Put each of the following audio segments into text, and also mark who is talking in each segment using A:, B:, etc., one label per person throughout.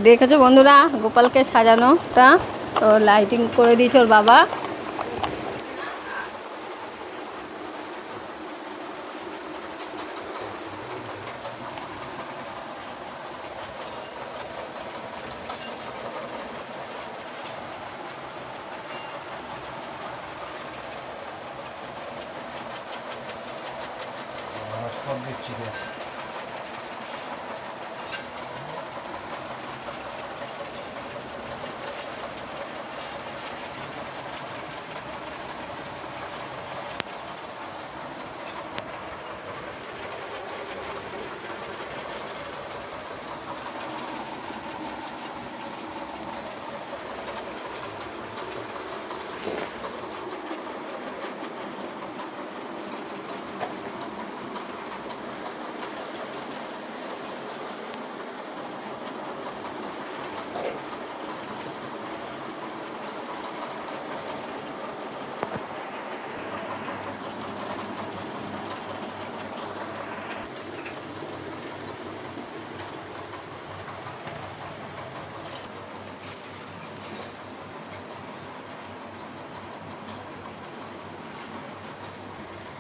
A: দেখেছো বন্ধুরা গোপালকে সাজানোটা, তো লাইটিং করে দিয়েছে ওর বাবা।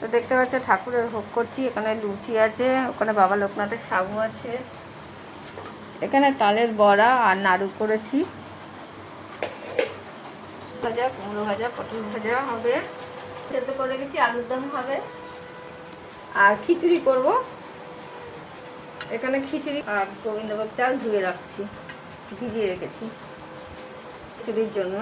A: তো দেখতে পাচ্ছ ঠাকুরের ভোগ করছি। এখানে লুচি আছে, ওখানে বাবা লোকনাথের সাবু আছে, এখানে তালের বড়া আর নাড়ু করেছি, ভাজা, কুমড়ো ভাজা, পটল ভাজা হবে, সেদ্ধ করে রেখেছি, আলুর দম হবে আর খিচুড়ি করব। এখানে খিচুড়ি আর গোবিন্দভোগ চাল ধুয়ে রাখছি, ভিজিয়ে রেখেছি খিচুড়ির জন্য।